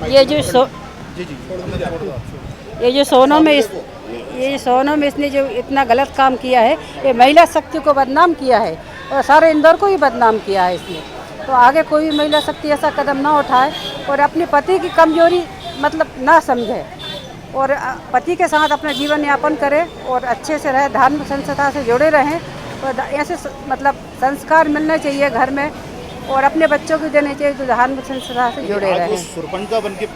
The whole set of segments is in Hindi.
ये जो जी जी छोड़ दो आप। ये जो सोनू में इसने जो इतना गलत काम किया है, ये महिला शक्ति को बदनाम किया है और सारे इंदौर को ही बदनाम किया है इसने। तो आगे कोई भी महिला शक्ति ऐसा कदम ना उठाए और अपने पति की कमजोरी मतलब ना समझे और पति के साथ अपना जीवन यापन करे और अच्छे से रहे, धार्मिक संस्था से जुड़े रहें और ऐसे मतलब संस्कार मिलने चाहिए घर में और अपने बच्चों को देने चाहिए जो धार्मिक संस्था से जुड़े आज रहें। वो सुरपंखा बन के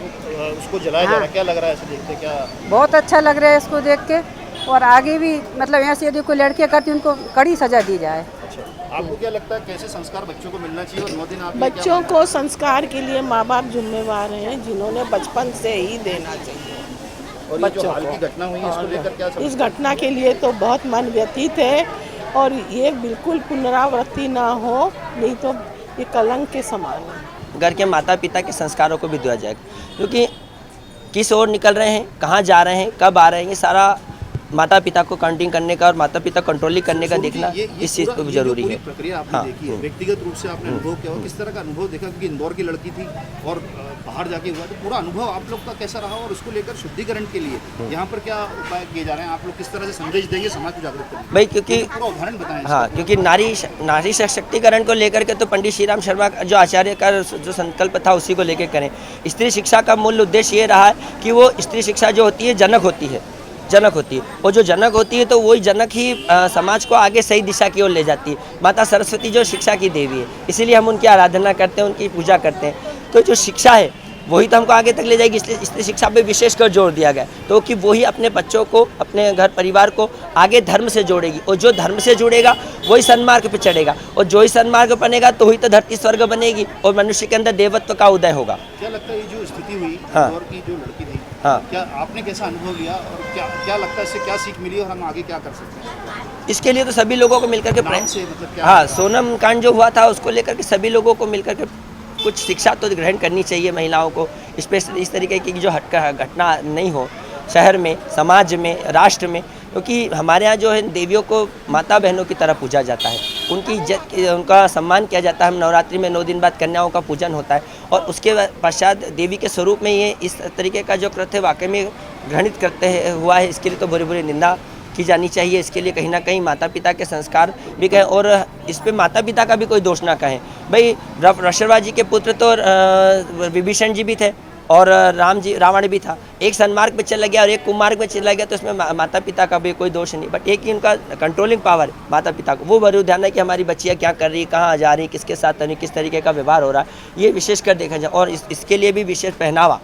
उसको जलाया जा रहा है, क्या लग रहा है ऐसे देखते क्या? बहुत अच्छा लग रहा है इसको देख के और आगे भी मतलब ऐसे यदि कोई लड़कियां करती उनको कड़ी सजा दी जाए। अच्छा, आपको क्या लगता है कैसे संस्कार बच्चों को मिलना चाहिए और 9 दिन आप बच्चों को संस्कार के लिए माँ बाप जिम्मेवार हैं, जिन्होंने बचपन से ही देना चाहिए। और ये जो हाल की घटना हुई है इसको लेकर क्या इस घटना के लिए तो बहुत मन व्यथित है और ये बिल्कुल पुनरावृत्ति ना हो, नहीं तो ये कलंक के समान है। घर के माता पिता के संस्कारों को भी दिया जाएगा, क्योंकि किस ओर निकल रहे हैं, कहाँ जा रहे हैं, कब आ रहे हैं, ये सारा माता पिता को काउंटिंग करने का और माता पिता कंट्रोलिंग करने का देखना इस चीज़ को भी जरूरी है। प्रक्रिया आपने देखी है, व्यक्तिगत रूप से आपने अनुभव किया हो, किस तरह का अनुभव देखा? क्योंकि इंदौर की लड़की थी और बाहर जाके हुआ, तो पूरा अनुभव आप लोग का कैसा रहा और उसको लेकर शुद्धिकरण के लिए यहाँ पर क्या उपाय किए जा रहे हैं? आप लोग किस तरह से संदेश देंगे समाज को जागरूक करेंगे भाई? क्योंकि पूरा उदाहरण बताएं। हाँ, क्योंकि नारी सशक्तिकरण को लेकर के तो पंडित श्री राम शर्मा जो आचार्य का जो संकल्प था उसी को लेकर करें। स्त्री शिक्षा का मूल उद्देश्य ये रहा है कि वो स्त्री शिक्षा जो होती है जनक होती है और जो जनक होती है तो वही जनक ही समाज को आगे सही दिशा की ओर ले जाती है। माता सरस्वती जो शिक्षा की देवी है, इसीलिए हम उनकी आराधना करते हैं, उनकी पूजा करते हैं। तो जो शिक्षा है वही तो हमको आगे तक ले जाएगी, इसलिए स्त्री शिक्षा पे विशेषकर जोर दिया गया तो कि वही अपने बच्चों को, अपने घर परिवार को आगे धर्म से जोड़ेगी और जो धर्म से जुड़ेगा वही सन्मार्ग पे चढ़ेगा और जो ही सन्मार्ग बनेगा तो ही तो धरती स्वर्ग बनेगी और मनुष्य के अंदर देवत्व का उदय होगा। क्या लगता है ये जो स्थिति हुई इंदौर की जो लड़की थी, क्या आपने कैसा अनुभव लिया और क्या लगता है इससे क्या सीख मिली और हम आगे क्या कर सकते हैं? इसके लिए तो सभी लोगों को मिलकर के मतलब क्या? हाँ, सोनम कांड जो हुआ था उसको लेकर के सभी लोगों को मिलकर के कुछ शिक्षा तो ग्रहण करनी चाहिए महिलाओं को, स्पेशली इस तरीके की जो घटना नहीं हो शहर में, समाज में, राष्ट्र में। क्योंकि हमारे यहाँ जो है देवियों को माता बहनों की तरह पूजा जाता है, उनकी इज्जत, उनका सम्मान किया जाता है। हम नवरात्रि में 9 दिन बाद कन्याओं का पूजन होता है और उसके पश्चात देवी के स्वरूप में ये इस तरीके का जो कृत्य वाकई में घृणित करते हुआ है, इसके लिए तो बुरी बुरी निंदा की जानी चाहिए। इसके लिए कहीं ना कहीं माता पिता के संस्कार भी कहें और इस पे माता पिता का भी कोई दोष ना कहें। भाई रक्षरवा जी के पुत्र तो विभीषण जी भी थे और रावण भी था। एक सन्मार्ग पे चला गया और एक कुमार्ग पे चला गया तो इसमें माता पिता का भी कोई दोष नहीं, बट एक ही उनका कंट्रोलिंग पावर है माता पिता को, वो जरूर ध्यान है कि हमारी बच्चियाँ क्या कर रही, कहाँ जा रही, किसके साथ किस तरीके का व्यवहार हो रहा है, ये विशेष कर देखा जाए। और इसके लिए भी विशेष पहनावा,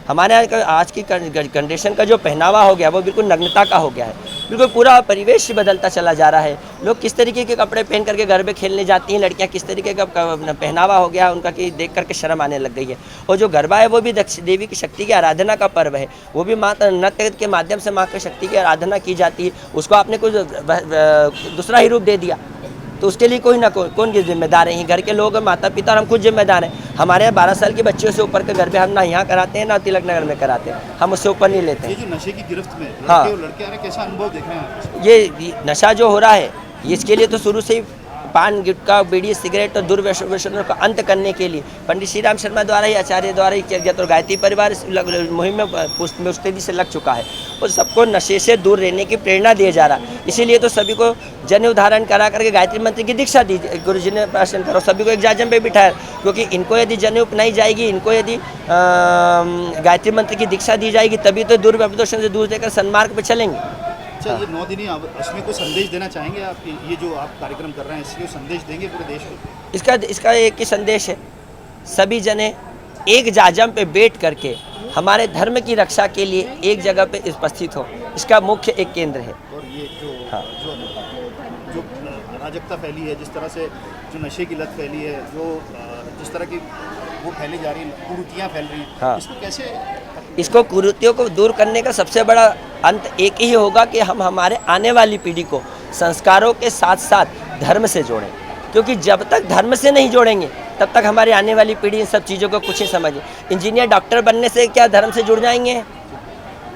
हमारे यहाँ आज की कंडीशन का जो पहनावा हो गया वो बिल्कुल नग्नता का हो गया है, बिल्कुल पूरा परिवेश बदलता चला जा रहा है। लोग किस तरीके के कपड़े पहन करके घर में खेलने जाती हैं, लड़कियाँ किस तरीके का पहनावा हो गया उनका कि देख करके शर्म आने लग गई है। और जो गरबा है वो भी दक्ष देवी की शक्ति की आराधना का पर्व है, वो भी माँ नृत्य के माध्यम से माँ की शक्ति की आराधना की जाती है। उसको आपने कुछ दूसरा ही रूप दे दिया तो उसके लिए कोई ना कौन जिम्मेदार है? घर के लोग, माता पिता और हम खुद जिम्मेदार हैं। हमारे यहाँ 12 साल की बच्चियों से ऊपर के गरबे हम ना यहाँ कराते हैं ना तिलक नगर में कराते हैं, हम उससे ऊपर नहीं लेते हैं। ये जो नशे की गिरफ्त में लड़के हाँ, और लड़कियां ने कैसा अनुभव देख रहे हैं? ये नशा जो हो रहा है इसके लिए तो शुरू से ही पान, गुटखा, बीड़ी, सिगरेट और दुर्व्यसनों का अंत करने के लिए पंडित श्री राम शर्मा द्वारा ही, आचार्य द्वारा ही किया गया। तो गायत्री परिवार इस मुहिम में मुस्तैदी से लग चुका है और सबको नशे से दूर रहने की प्रेरणा दिया जा रहा है। इसीलिए तो सभी को जनेऊ धारण करा करके गायत्री मंत्र की दीक्षा दी, गुरु जी ने भाषण करो, सभी को एक जाजम पे बिठाया, क्योंकि इनको यदि जनेऊ अपनाई जाएगी, इनको यदि गायत्री मंत्र की दीक्षा दी जाएगी तभी तो दुर्व्यसनों से दूर रहकर सन्मार्ग पर चलेंगे। अच्छा, ये 9 दिन ही इसमें कोई संदेश देना चाहेंगे आप? ये जो आप कार्यक्रम कर रहे हैं इसलिए संदेश देंगे पूरे देश को? इसका एक ही संदेश है, सभी जने एक जाजम पे बैठ करके हमारे धर्म की रक्षा के लिए एक जगह पे उपस्थित हो, इसका मुख्य एक केंद्र है। और ये जो हाँ, जो अराजकता फैली है, जिस तरह से जो नशे की लत फैली है, जो जिस तरह की वो फैली जा रही है, कुरीतियाँ फैल रही हैं, हाँ, इसको कैसे? इसको कुरीतियों को दूर करने का सबसे बड़ा अंत एक ही होगा कि हम हमारे आने वाली पीढ़ी को संस्कारों के साथ साथ धर्म से जोड़ें, क्योंकि जब तक धर्म से नहीं जोड़ेंगे तब तक हमारी आने वाली पीढ़ी इन सब चीज़ों को कुछ नहीं समझे। इंजीनियर, डॉक्टर बनने से क्या धर्म से जुड़ जाएंगे?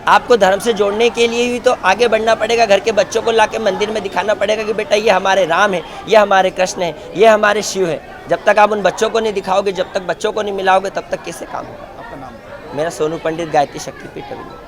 आपको धर्म से जोड़ने के लिए भी तो आगे बढ़ना पड़ेगा। घर के बच्चों को लाके मंदिर में दिखाना पड़ेगा कि बेटा ये हमारे राम है, ये हमारे कृष्ण है, ये हमारे शिव है। जब तक आप उन बच्चों को नहीं दिखाओगे, जब तक बच्चों को नहीं मिलाओगे, तब तक कैसे काम होगा? आपका नाम? मेरा सोनू पंडित गायत्री शक्तिपीठ अभी।